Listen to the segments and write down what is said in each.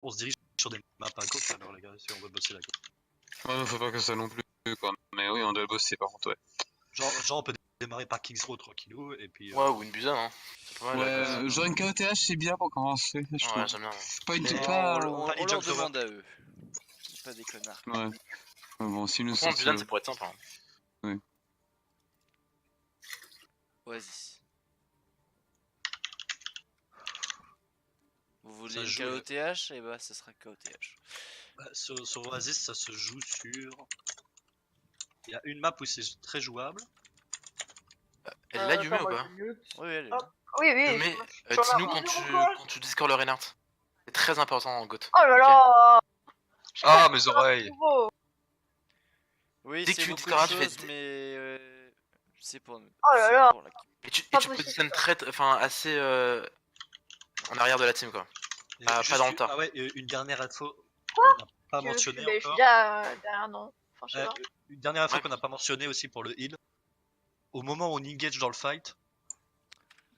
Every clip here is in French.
On se dirige sur des maps à gauche alors les gars, si on veut bosser la gauche. Ouais, faut pas que ça non plus, quoi. Mais oui, on doit bosser par contre, ouais. Genre on peut démarrer par Kings Row tranquillou et puis... Ouais, ou une Busan, hein. C'est pas mal, Ouais, genre une KOTH c'est bien pour commencer, je trouve. Ouais, j'aime bien. Pas une... Mais- pas... On leur demande à eux. C'est pas des connards. Ouais. Bon, si nous Franchement, sortent... Busan, ça pourrait être sympa. Hein. Oasis. Vous voulez Ça une joue, KOTH? Et bah, ce sera KOTH. Bah, sur Oasis, ça se joue sur... Il y a une map où c'est très jouable. Elle l'a Yumé ou pas? Oui, elle est Oh. là. Oui, oui. Yumé, sur la dis-nous quand tu discores le Reinhardt. C'est très important en GOAT. Oh là ok là. Ah, mes oreilles. Nouveau. Oui, Dès que c'est tu beaucoup discoreras, de tu fais- choses, mais c'est pour nous. Oh là là. Et tu Pas te possible. positionnes enfin assez en arrière de la team quoi. Et Ah, juste pas dans le tas. Ah ouais, une dernière info Quoi qu'on n'a pas mentionné Je suis encore. déjà derrière, non. Enfin, je sais pas. Une dernière info Ouais. qu'on n'a pas mentionné aussi pour le heal. Au moment où on engage dans le fight,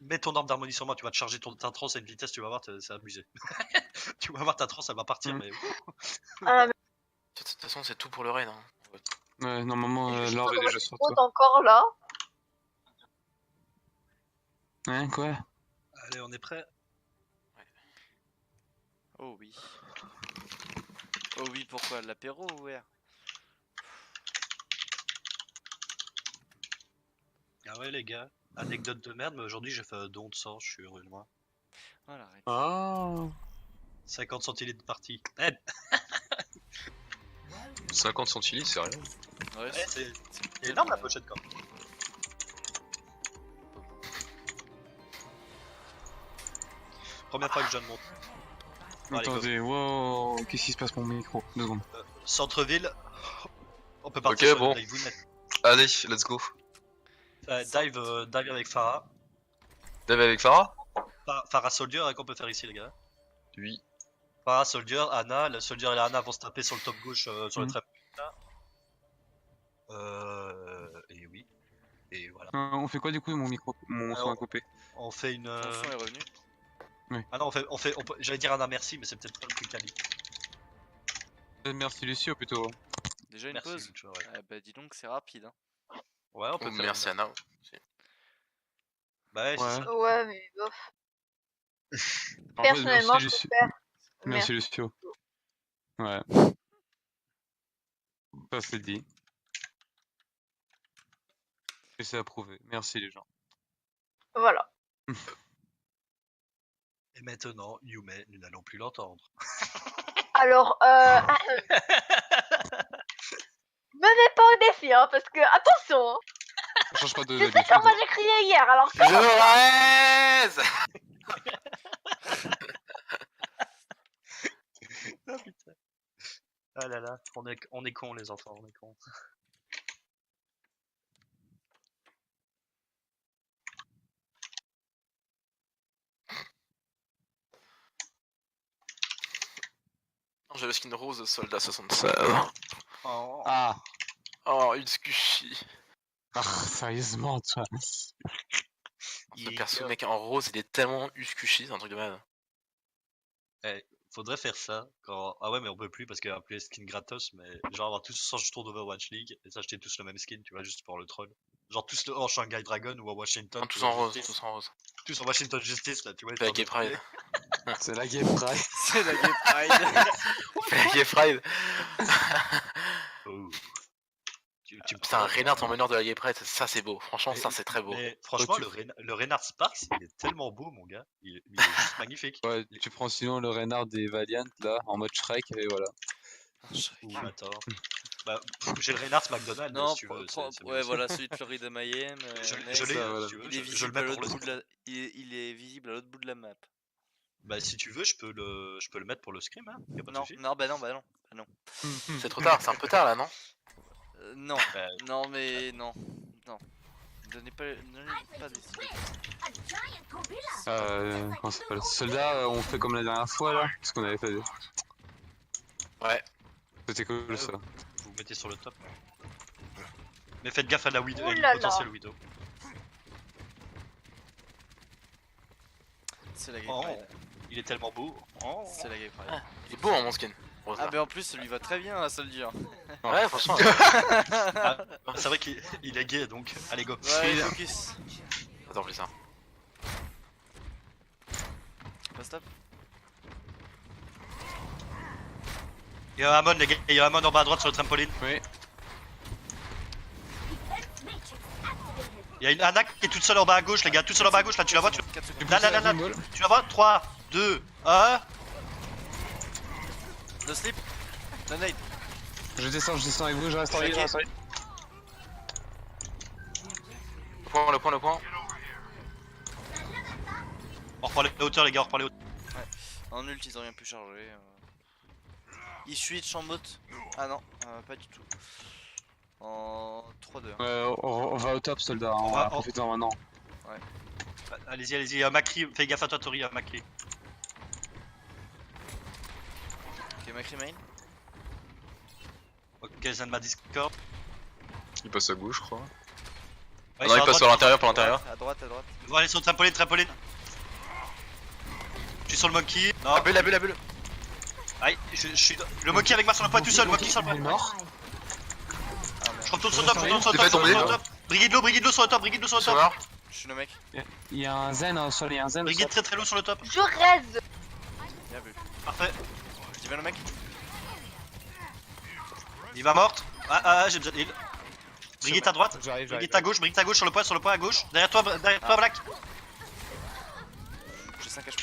mets ton arme d'harmoniement, tu vas te charger ta transe à une vitesse, tu vas voir, c'est abusé. Tu vas voir ta transe, elle va partir, mais... Ah, mais De toute façon, c'est tout pour le raid. Hein. Ouais, normalement, juste l'orbe est comme déjà il sur saute toi. encore là. Hein, quoi? Allez, on est prêt. Oh oui. Oh oui, pourquoi? L'apéro ou ouais? Ah ouais les gars, anecdote de merde, mais aujourd'hui j'ai fait un don de sang, je suis heureux de moi. Voilà, arrête. Ah. 50 centilitres de partie. Eh, 50 centilitres, c'est rien. Ouais, c'est énorme la pochette quand même. Première fois que je donne mon... Bon, allez, go. Attendez, wow, qu'est-ce qui se passe pour mon micro? 2 secondes. Centre-ville, on peut partir sur bon. le dive wound. Allez, let's go. Dive avec Farah. Dave avec Farah? Farah Soldier, et qu'on peut faire ici les gars. Oui. Farah Soldier, Anna, le Soldier et la Anna vont se taper sur le top gauche sur le trap. Et oui. Et voilà. On fait quoi du coup de mon micro? Mon son a coupé. On fait une... Ton son est revenu. Ah non, j'allais dire Anna merci, mais c'est peut-être pas le plus quali. Merci Lucio plutôt. Déjà une Merci, pause? Lucho, ouais. Ah bah dis donc, c'est rapide. Hein. Ouais, on peut Oh, faire merci une- Anna. Bah ouais, c'est Ouais. ça. Ouais, mais bof. En fait, Personnellement, je Lucio. préfère. Merci Lucio. Ouais. Ça c'est dit. Et c'est approuvé. Merci les gens. Voilà. Et maintenant, Yume, nous n'allons plus l'entendre. Alors, me mets pas au défi, hein, parce que, attention, hein, On change pas de tu sais comment j'ai crié hier, alors c'est bon. Genèse. Ah putain. Ah là là, on est cons les enfants, on est cons. J'ai le skin rose soldat 76. Oh. Ah. Oh, une squishy. Ah, sérieusement, toi. Le perso mec en rose, il est tellement uscuchi, c'est un truc de malade. Faudrait faire ça quand... Ah ouais, mais on peut plus parce qu'il y a plus les skins gratos, mais genre avoir tous change tour d'Overwatch League et s'acheter tous le même skin, tu vois, juste pour le troll. Genre tous en Shanghai Dragon ou à Washington. Non, tu tous vois, en rose, Justice. tous en rose. Tous en Washington Justice là, tu vois. Fais la histoire Gay de Pride. troller. C'est la Game Pride. C'est la Gay Pride. Fais la Gay Pride. Oh. Tu Putain, Reinhardt en meneur de la Gay Pride, ça c'est beau. Franchement, ça c'est très beau. Mais franchement, tu- le Reinhardt Sparks, il est tellement beau, mon gars. Il est juste magnifique. Ouais, tu prends sinon le Reinhardt des Valiant là, en mode Shrek, et voilà. Ou attends. Bah, j'ai le Reinhardt McDonald's, Non, si tu veux. c'est mieux ouais, aussi. voilà, celui de Florida Mayhem. Je next. l'ai, ça, voilà. si tu veux, Il est je le visible mets à pour l'autre le... bout de la... il est visible à l'autre bout de la map. Bah, si tu veux, je peux le mettre pour le scrim, hein. Y a pas de Non, souci. non, bah non, bah non. Bah non. C'est trop tard, c'est un peu tard là, non? Non, Bah, non, mais non. Non. Donnez pas des... Comment ça s'appelle? Soldat, on fait comme la dernière fois là, ce qu'on avait fait. Ouais. C'était cool ça. vous mettez sur le top. Mais faites gaffe à la Widow, Ouh à une là là. potentielle Widow. C'est la Gay Oh, Pride. Il est tellement beau. Oh. C'est la game prime. Il est beau hein, mon skin. Rose, Ah là. mais en plus, ça lui va très bien la soldier. Ouais, franchement. C'est vrai qu'il est gay donc. Allez go. Ouais, focus. Attends, plus ça. Pas stop. Il y a Amon les gars, il y a Amon en bas à droite sur le trampoline. Oui. Il y a une Anna qui est toute seule en bas à gauche les gars, toute seule en bas à gauche là, tu la vois, 4 secondes. Là, tu la vois 3, 2, 1. No slip. No nade. Je descends avec vous, je reste en Ok. ligne, je reste en ligne. Le point. On reprend les hauteurs les gars, on reprend les hauteurs. En ult, ils ont rien pu charger. Ils switch en mode. Ah non, pas du tout. En 3-2. On va au top, soldat, on va- va profiter maintenant. Allez-y, il y a Macri, fais gaffe à toi Tori, il y a Macri. Ok, Macri main. Ok, je viens de ma Discord. Il passe à gauche, je crois. Ouais, Non, il à passe droite. sur l'intérieur, par l'intérieur. À droite, à droite. On va aller sur le trampoline. Je suis sur le monkey. Non, La bulle. aïe, je suis. Le monkey avec moi sur le point tout seul, monkey sur le point. Il est mort. Ah merde. Je retourne sur le top, Je sur le t'ai fait top. tomber. Brigide low sur le top, Sauveur. Je suis le mec. Il y a un zen au sol, il y a un zen au Brigide sol. très low sur le top. Je reste. Bien vu. Parfait. Tu vas le mec. Il va morte. Ah, j'ai besoin de heal. Brigide à droite. J'arrive. Brigide à gauche sur le point à gauche. Derrière toi, Black. J'ai 5 HP.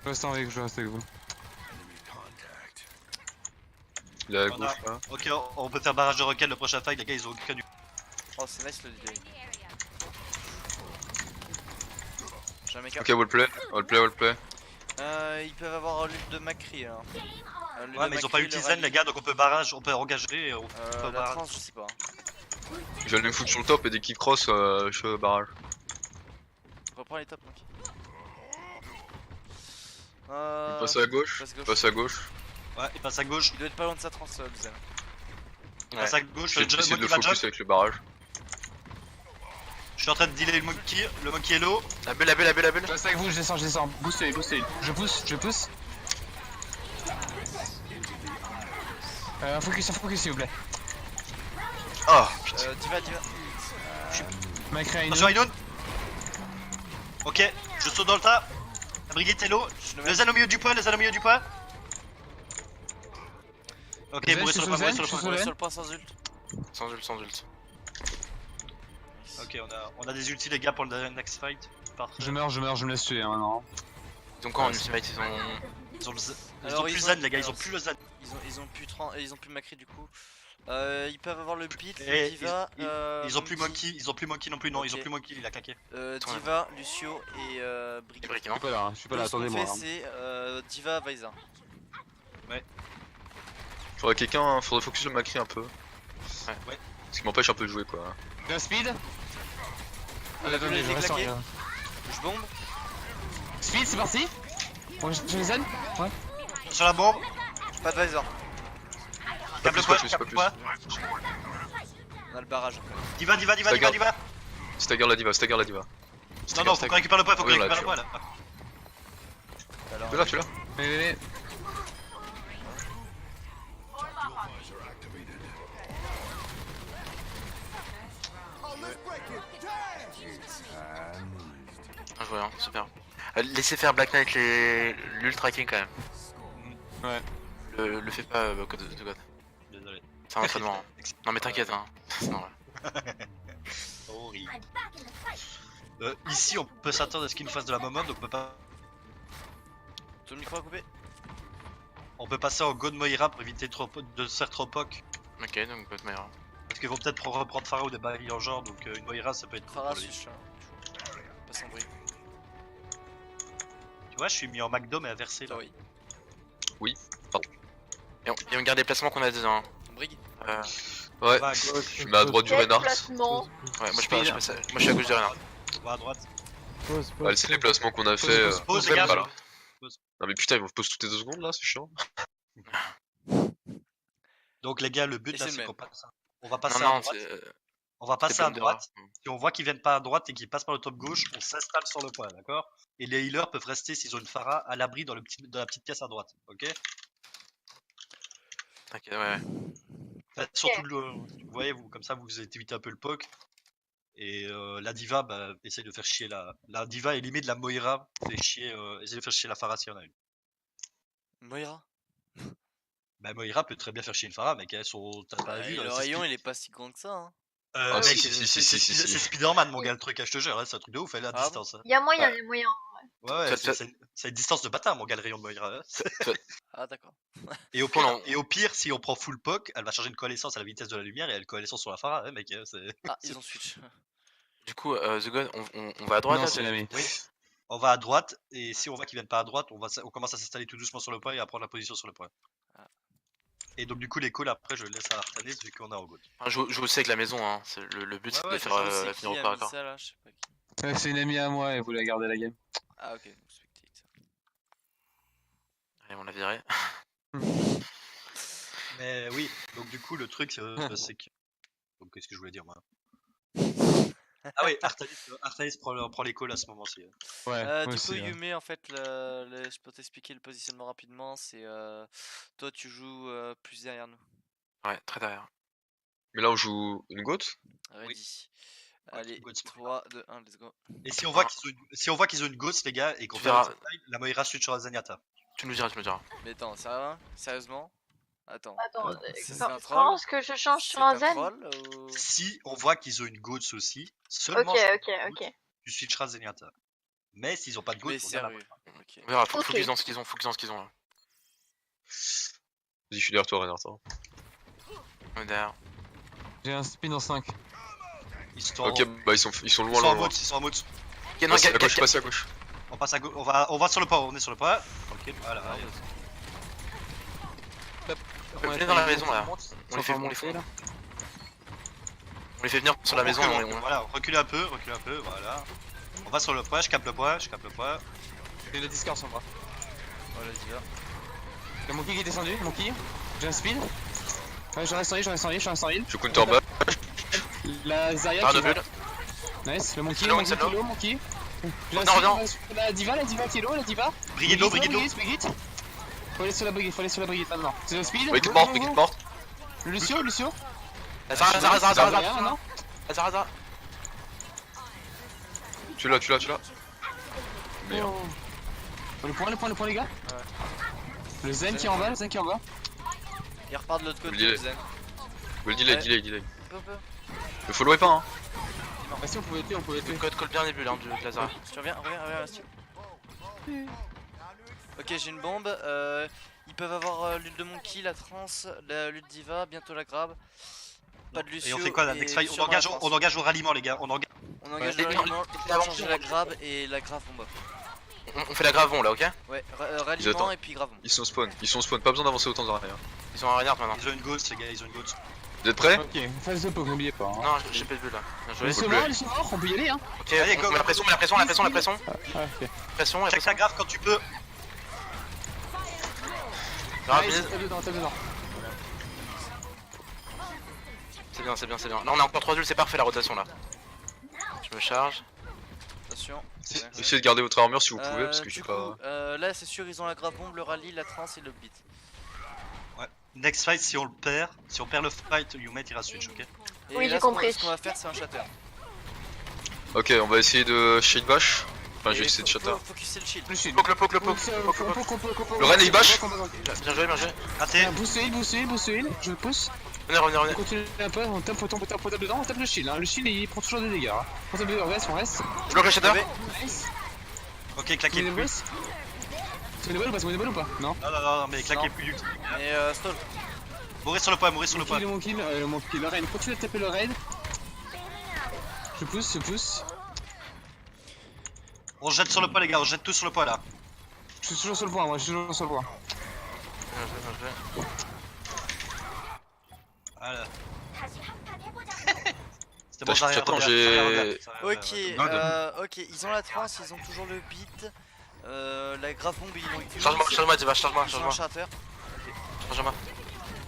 Je reste avec vous. Il est à On gauche a- là. Ok, on peut faire barrage de requel le prochain fight, les gars, ils ont aucun du. Oh, c'est nice le delay. J'ai un mec. Ok, wallplay. Ils peuvent avoir l'ult de Macri. Hein. Ouais, mais ils ont pas utilisé Zen, les gars, donc on peut barrage, on peut engager. Et on peut La barrage. trans, je sais pas. Je vais aller me foutre sur le top et dès qu'il cross, je suis au barrage. Reprends les tops, mec. Il passe à gauche. passe Il passe à gauche. Ouais, il passe à gauche. Il doit être pas loin de sa trans, le Zen. Il passe à gauche, J'ai le essayé de monkey le va jump. focus avec le barrage. Je suis en train de dealer le monkey est low. La bulle. Je reste avec vous, je descends. Boostez. Je pousse. Focus s'il vous plaît. Ah Diva. Macri Attention, Inoun. Ok, je saute dans le tas. La brigade est low. Je suis le Le mec. zen au milieu du point. Ok, Zen, bourré je sur le suis point, sous bourré sur le zen, point. je Sur le point sans ult. Sans ult. Ok, on a des ultis, les gars, pour le next fight. Parfait. Je meurs, je me laisse tuer maintenant. Ils ont quoi en ultimate? Ils ont le zen. Ils Alors, ont plus ils zen, ont- les gars, ils ont alors, plus le zen. Ils ont plus Macri du coup. Ils peuvent avoir le beat, Et Diva. Ils ont plus monkey non plus, non, ils ont Ok. plus monkey, il a claqué. Diva, Lucio et Brigitte. Brick, Je non? suis pas là, Ce qu'on attendez-moi. fait, c'est Diva, Vaiza. faudrait focus le Macri un peu. Ouais. Ce qui m'empêche un peu de jouer quoi. Bien speed. La bulle, elle est reste en claquée. ligne. Je bombe. Speed, c'est parti. Bon, je les zen. Sur la bombe, Pas de Visor. cap le plus, point, pas plus, cap pas le plus. point. On a le barrage après. Diva. Stagger la diva. Non, faut qu'on récupère le point, Oui, on l'a, là. Alors, Tu l'as Mais. Ah, je vois, hein, super. Laissez faire Black Knight l'ultra king quand même. Ouais. Le fais pas, code de God. Désolé. C'est un entraînement. Hein. Non, mais t'inquiète, hein. C'est normal. Horrible. Ici, on peut s'attendre à ce qu'il nous fasse de la moment, donc ton micro a coupé. on peut passer en God Moira pour éviter de se faire trop poc. Ok, donc God Moira. Parce qu'ils vont peut-être reprendre Pharaoh ou des bails en genre, donc une Moira ça peut être cool Phara pour lui. switch. Pas sans bruit. Tu vois, je suis mis en McDo mais inversé là. Oui. Et on garde les placements qu'on a dedans. Hein. Brig. Ouais. Va à gauche, Je mets à droite du Reinhardt. Déplacement. Ouais, moi je suis à gauche de Renard. on va à droite. Allez, c'est les placements qu'on a fait. Pause, les gars. voilà. Non mais putain, ils vont pause toutes les 2 secondes là, c'est chiant. Donc les gars, le but Et là c'est le c'est même. qu'on passe. On va passer Non, à non, droite. On va passer C'est à bonne d'erreur. droite. Si on voit qu'ils viennent pas à droite et qu'ils passent par le top gauche, on s'installe sur le point, d'accord? Et les healers peuvent rester, s'ils ont une Pharah, à l'abri dans la petite pièce à droite, ok? T'inquiète, ouais. Faites surtout vous voyez, vous, comme ça, vous évitez un peu le poke. Et la diva, bah, essaye de faire chier la diva et limite la Moira fait chier, essaye de faire chier la Pharah s'il y en a une. Moira. Bah, Moira peut très bien faire chier une Pharah, mec, t'as pas vu, Le là, rayon il est pas si grand que ça. Hein. Ah, mec, si, c'est si, si, si, si. c'est Spider-Man, mon gars, le truc, je te jure, hein, c'est un truc de ouf, elle est à Ah bon distance. Hein. Il y a moyen, Ouais. il y a moyen. Ouais, Faites- c'est une distance de bâtard, mon gars, le rayon de Moira. Hein. Ah d'accord. Et au, Bon, pire, non. et au pire, si on prend full poke, elle va changer de coalescence à la vitesse de la lumière et elle coalescence sur la Pharah, hein, mec. Hein, Ah ils ont switch. Du coup, The God, on va à droite Non, là, c'est la même. Oui. On va à droite et si on voit qu'ils viennent pas à droite, on commence à s'installer tout doucement sur le point et à prendre la position sur le point. Ah. Et donc du coup les calls après je le laisse à Artanis vu qu'on est en gold. Enfin, je aussi avec la maison, hein. Le but Ouais, c'est ouais, de c'est faire ça, C'est finir qui au a corps à mis corps. ça là? Je sais pas qui. Ouais, c'est une amie à moi et vous la gardez la game. Ah ok. Spectate. Allez, on l'a viré. Mais oui, donc du coup le truc c'est que... Donc qu'est-ce que je voulais dire moi? Ah oui, Artanis prend les calls à ce moment-ci. Hein. Ouais, moi Du aussi, coup, ouais. Yume, en fait, je peux t'expliquer le positionnement rapidement. C'est toi, tu joues plus derrière nous. Ouais, très derrière. Mais là, on joue une goat. Ready. Ouais, Allez, go, c'est 3, 2, 1, let's go. Et si on voit qu'ils ont une ghost les gars et qu'on Tu fait un verras. outside, la Moira switch sur la Zenyatta. Tu nous diras, tu nous diras. Mais attends, sérieusement? Attends. Attends, C'est quand un tu troll penses que je change C'est sur un un zen? troll ou... Si on voit qu'ils ont une ghost aussi, Ok, seulement ok. tu switcheras Zenyatta. Mais s'ils ont pas de Mais ghost, on garde la sérieux. Ok. On verra, faut Ok. qu'ils ont ce qu'ils ont, faut qu'ils ont ce qu'ils ont là. Vas-y, je suis derrière toi, Renard. On est derrière. J'ai un spin en 5. Histoire. Ok, bah ils sont Ils loin, sont loin, en loin. mode, ils sont en mode. Non, Passez à gauche, passez à gauche. On passe à gauche, on va sur le pas, on est sur le pas. Tranquille, voilà. allez. On est dans la maison là. On les fait, là. on les fait venir sur la maison. Voilà, recule un peu, voilà. On va sur le point, je capte le point. J'ai le discord sur moi. Voilà, dis là. Y'a mon qui est descendu, mon qui. J'ai un speed. Ouais, je reste en heal. Je counter bas. La Zarya Par qui de est là. bulle. Nice, le monkey, C'est long, mon c'est long. kilo, monkey. Non, reviens. La diva qui est low, la diva. Brigade l'eau. Brigade. Faut aller sur la brigade, maintenant. C'est le speed. Brigade Go, morte, go, brigade go. morte. Lucio. Zara. Non. Zara. Tu l'as. Merde. Le point les gars. Le zen qui est en bas, Il repart de l'autre côté, Oubliez. le zen. Le delay. Peu. Le follow pas, hein. Bah si on pouvait tuer. Le code colle bien les bulles hein, de Zara. Tu reviens, Astio. Ok, j'ai une bombe. Ils peuvent avoir l'huile de monkey, la trans, l'huile diva, bientôt la grab. Pas de Et Lucio. on fait quoi la next fight? sûrement la trans. On engage au ralliement les gars, On engage Ouais. le ralliement, il faut changer la grab et la grave bombe. On fait la gravon là, ok? Ouais, ralliement attendent. et puis grave bombe. Ils sont spawn, pas besoin d'avancer autant dans rien. Ils sont en Reinhardt maintenant. Ils ont une ghost les gars, Vous êtes prêts? Ok, phase de poke, n'oubliez pas. Hein. Non, j'ai pas de bulle là. Bien joué. Ils sont morts, on peut y aller hein. Ok, Allez, on go, met la go, pression. Ok. Check ta grave quand tu peux. Grave, Nice, mise. tape dedans. C'est bien. Là on a encore 3 duels, c'est parfait la rotation là. Je me charge. Attention. Essayez de garder votre armure si vous pouvez, parce que je Du suis coup, pas. là c'est sûr, ils ont la grave bombe, le rallye, la trans et le beat. Next fight, si on perd le fight, Yumet ira switch, ok? Et Oui, là, j'ai compris. Ce qu'on va faire, c'est un shatter. Ok, on va essayer de shade bash. Enfin, je vais essayer de shatter. Focuser le shield. Le shield. Le poke. Le Ren, il bash. Bien joué. Raté. Boost heal, je le pousse. Venez. On continue un peu, on tape dedans, on tape le shield. Hein. Le shield il prend toujours des dégâts. Hein. On tape, on reste. Je bloque le shatter. Nice. Ok, claquez Tu plus. C'est une balle ou pas? Non. Non, mais claquez Non. plus. Et stall. Mourir sur le point. Mon kill, le raid. Continue de taper le raid. Je pousse. On se jette sur le point les gars, on se jette tous sur le point là. Je suis toujours sur le point, Bien joué. Voilà. C'était Attends, Zarya, j'attends, regarde, j'ai- regarde, regarde. Ok, ok, ils ont la trans, ils ont toujours le beat. La grave bombe, ils l'ont utilisé. Charge-moi, Diva, Ils ont un shatter. Charge-moi.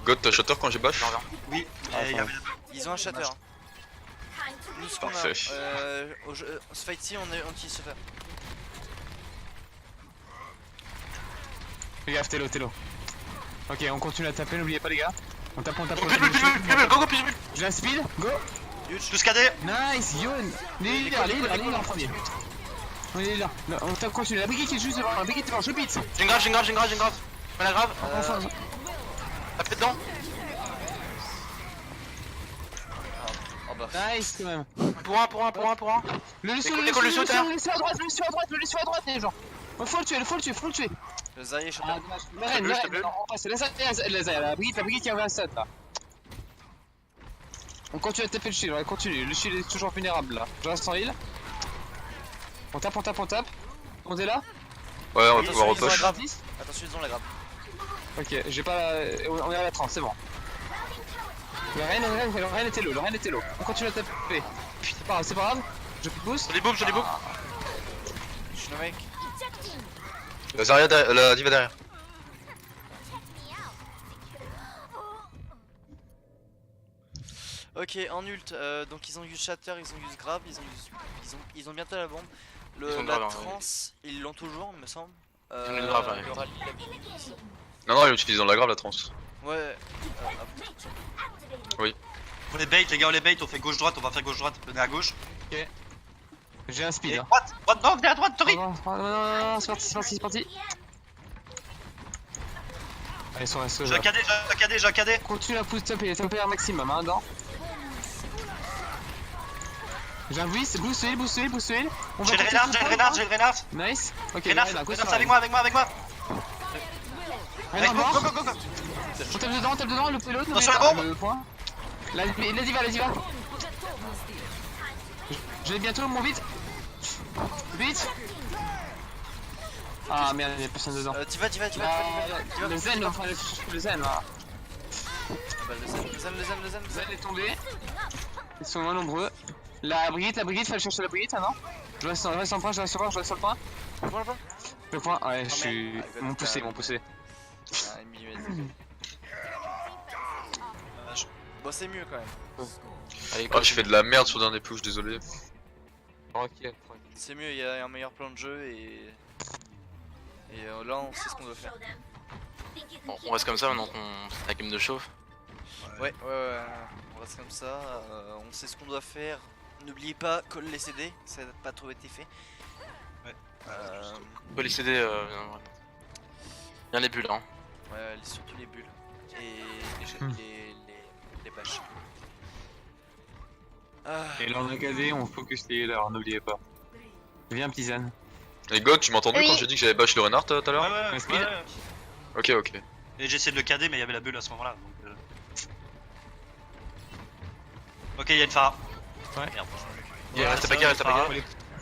God, t'as shatter quand j'ai bash? J'en reviens. Oui, Ah, il y avait Ils ont un shatter. Hein. Nous ce qu'on a, Parfait. ce fight-ci on utilise ce faire. Fais gaffe, Télo. Ok, on continue à taper, n'oubliez pas les gars. On tape. Go, go, go, J'ai un speed, go. Plus KD. Nice, Youn. Il est là en premier. On est là. Non, on tape, continue. La brigade qui est juste devant, je beat. J'ai une grave. Pas la grave. Enfin, Tapez dedans. Oh bah. nice quand même. Pour un. Le Lucio à droite, les gens. Faut le tuer. Le Zarya shot. Ah, dommage. Meren, on passe. La brigade qui a un set là. On continue à taper le shield, continue. Le shield est toujours vulnérable là. Je reste en heal. On tape. On est là. Ouais, on va Attention, pouvoir ils ont la repush. grave. Attention, ils ont la grave. Ok, j'ai pas. On est à la 30, c'est bon. Le Ren était low. On continue à taper. C'est pas grave. Je pousse. Je les boop. Je suis le mec. La Zarya, la diva derrière. Ok, en ult, donc ils ont use Shatter, ils ont use Grab, ils ont bientôt la bombe. Ils ont La grave, hein, trans, ils l'ont toujours, il me semble. Ils ont une grave, ouais. le rallye, il a mis ici. Non, il utilise dans la grave la trans. Ouais. On les bait, les gars, on les bait. On fait gauche-droite. On va faire gauche-droite. Venez à gauche. J'ai un speed. Et droite. Non, venez à droite, Tori. Non, c'est parti. Allez, sur la J'ai un KD. Continue à pousser, taper un maximum, hein, dedans. J'ai un boost heal. On va J'ai le Reynard. Nice. Ok, Reynard, avec moi. Reynard Go. mort. On tape dedans, le payload. Attention à la bombe. Le point. La diva. Je l'ai bientôt, mon vite. Ah merde, il y a personne dedans. Diva. Le zen, là. Le zen. Le zen est tombé. Ils sont moins nombreux. La brigade, fallait chercher la brigade, ça non? Je reste en point, je reste sur le point. Le point, ouais, je suis. Ils m'ont poussé. Ah, une millimètre. Bon, c'est mieux quand même. Allez, Ah, je fais de la merde sur le dernier push, désolé. Tranquille. C'est mieux, il y a un meilleur plan de jeu et là on sait ce qu'on doit faire. Bon, on reste comme ça maintenant qu'on c'est la game de chauffe. Ouais, on reste comme ça, on sait ce qu'on doit faire. N'oubliez pas, colle les CD, ça n'a pas trop été fait. On peut les céder. Bien les bulles, hein. Ouais, surtout les bulles et les bâches. Et là on a KD, on focus les healers, n'oubliez pas. Viens, petit zen. Et God, tu m'as entendu Oui. quand j'ai dit que j'avais bash le Renard tout à l'heure? Ouais. Ok. Et j'ai essayé de le KD, mais il y avait la bulle à ce moment-là. Donc, Ok, il y a une Pharah. Ouais. Merde. Reste pas gars.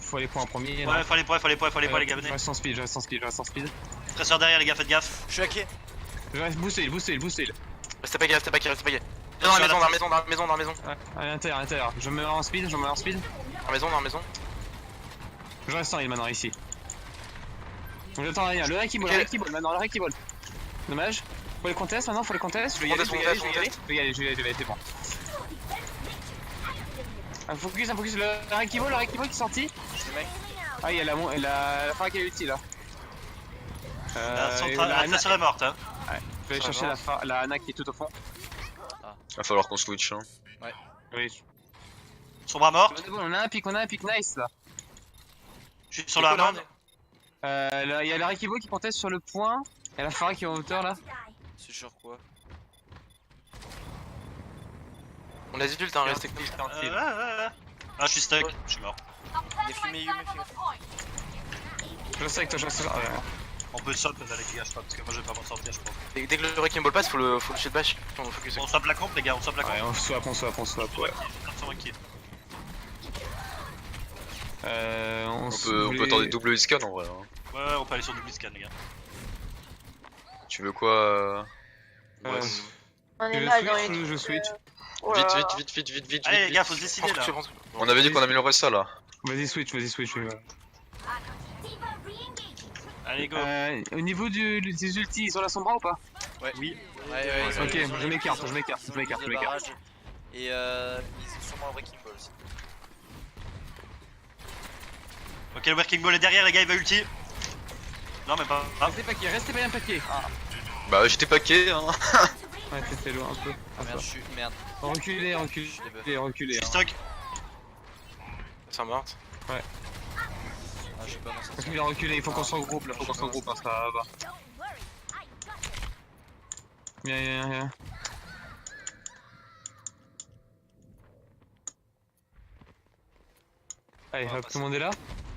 Faut aller points en premier. Ouais, faut les points, les gars, Je venez. reste en speed. Stresseur derrière, les gars, faites gaffe. Je suis hacké. Je reste booster. Reste pas gars. Dans la maison. Ouais, à l'intérieur. Je me mets en speed. Dans la maison. Je reste en heal maintenant ici. Donc j'attends rien. Le Reiki Ball maintenant, le Reiki Ball. Dommage. Faut les contest maintenant, Je vais y aller, je vais y aller, c'est bon. Un focus, le Reiki Ball qui est sorti. Je suis le mec. Ah, il y a la Pharah qui est ulti là. La Stresseur est morte, hein. Ouais, je vais aller chercher la Ana qui est tout au fond. Va falloir qu'on switch, hein. Oui. Son bras morte. On a un pic nice là. Je suis sur la amende. Il y a la Reiki Ball qui conteste sur le point. Et la Pharah qui est en hauteur là. C'est sur quoi? On a des adultes, hein, restez comme Ouais. Ah, je suis stuck. Je suis mort. Les fumées Yu, Je reste avec toi, On peut swap les gars, je crois, parce que moi je vais pas m'en sortir, je crois. Dès que le Wrecking Ball passe, faut le shield bash. On focus. On swap la comp, les gars, on swap la comp. Ouais, on swap. Ouais. On peut tenter double scan en vrai. Hein. Ouais, on peut aller sur double scan, les gars. Tu veux quoi Ouais. On est mal dans les Je switch. Vite. Allez, les gars, faut se décider là. On avait dit qu'on améliorerait ça là. Vas-y, switch. Allez, go. Au niveau des ultis, ils ont la sombra ou pas? Oui. Ouais, Ok, ils ont je m'écarte. barrage. Et ils ont sûrement un Wrecking Ball aussi. Ok, le working ball est derrière, les gars, il va ulti. Non, mais pas. Ah. Restez bien paquet. Bah j'étais paqué hein. Ouais, c'est loin un peu. Merde, je suis. Merde. Reculez. Je suis stock. C'est morte. Ah, je suis pas dans cette. Il a reculé, il faut qu'on se regroupe là, faut qu'on se regroupe, hein, ça va. Viens. Allez, hop, tout le monde est là?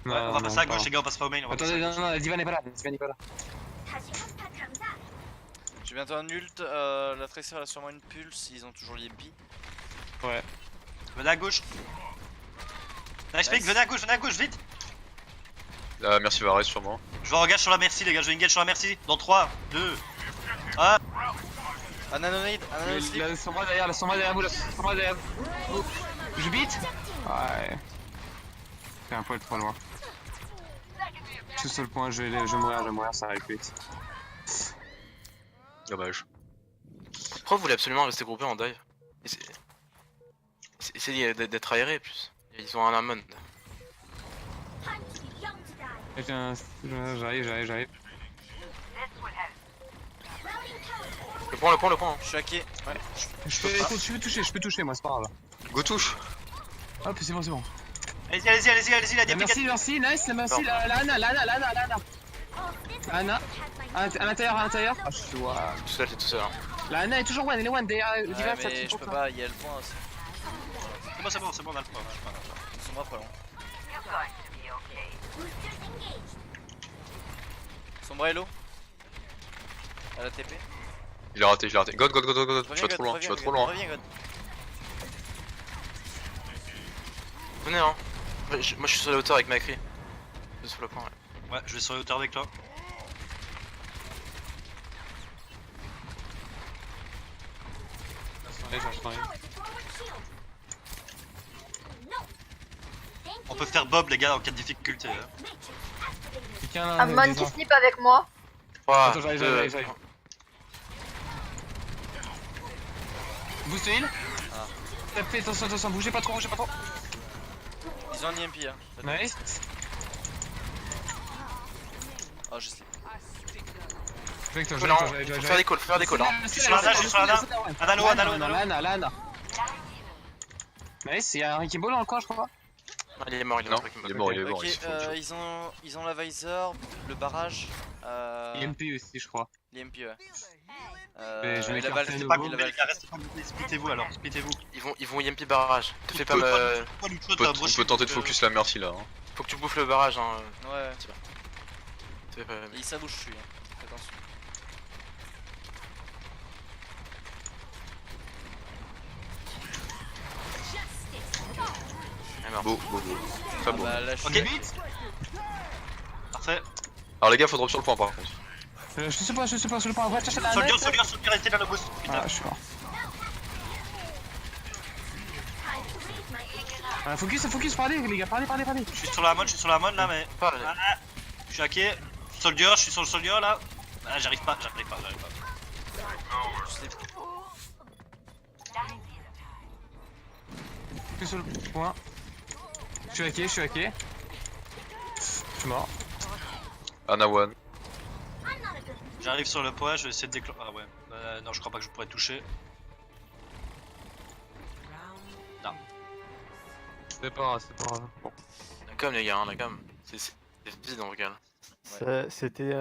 Ouais, on va passer à gauche, les gars, on passe pas au main. Attendez, non, la diva n'est pas là, J'ai bientôt un ult, la Tracer elle a sûrement une pulse, ils ont toujours l'EMP. Ouais. Venez à gauche. Nice pick, venez à gauche, vite. Ah, merci Varese sûrement. Je vais engage sur la merci, les gars, je vais engage sur la merci. Dans 3, 2, 1. Un nanonade, La sombra derrière vous, Je bite? Ouais. C'est un poil trop loin. Je suis sur le point, je vais mourir, ça arrive vite. Dommage. Pourquoi vous voulez absolument rester groupé en dive? Essayez d'être aéré plus. Ils ont un Amon. J'arrive. Le point. Je suis hacké. Ouais. Je peux toucher moi, c'est pas grave. Go touche. Hop, c'est bon. Allez-y, la diapplication. Merci, nice, la Ana. À l'intérieur. Ah, je suis Tout seul. La Ana est toujours one, elle est one derrière. Ouais, mais je peux pas, il y a le point aussi. C'est bon, on a le point. Ils sont pas loin. Sombra Hello. Elle a TP. Il a raté. God. Tu vas trop loin. Reviens, God. Venez hein. Moi je suis sur la hauteur avec Macri. Je suis sur le point. Ouais, je vais sur les hauteurs avec toi. On peut faire Bob, les gars, en cas de difficulté. Amon qui snip avec moi. 3, Attends, j'arrive. Boost heal. Fais attention, bougez pas trop. Ils ont un EMP hein. Nice. Oh, je sais. Faut faire des calls, hein. Je suis sur la Ana. Nice, y'a un Kimbo dans le coin, je crois. Il est mort, Il est mort. Ok, ils ont la visor, le barrage. EMP aussi, je crois. L'EMP, ouais. Mais je vais la faire balle, un C'est c'est pas pas cool, les gars, restez pas groupés, splittez-vous alors, splittez-vous. Ils vont YMP barrage. Te fais pas me. On peut tenter de focus la merci là. Hein. Faut que tu bouffes le barrage hein. Ouais. Te fais pas. Et ça bouge, je suis. Attention. Beau. Très beau. Bah là, je Ok. suis. Parfait. Alors les gars, faut drop sur le point par contre. Je sais pas, sur le point. Ouais, cherche la Soldier, Ana. restez dans le boost. Putain. Ah, je suis mort. Focus, parlez les gars, parlez. Je suis sur la mode là, mais. Je suis hacké. Soldier, je suis sur le soldier là. Ah, j'arrive pas. Focus sur le point. Je suis hacké. Je suis mort. Ana one. J'arrive sur le point, je vais essayer de déclencher. Ah ouais. Non, je crois pas que je pourrais toucher. Non. C'est pas grave. Bon. La com les gars, la com. C'est vide en vocal. C'était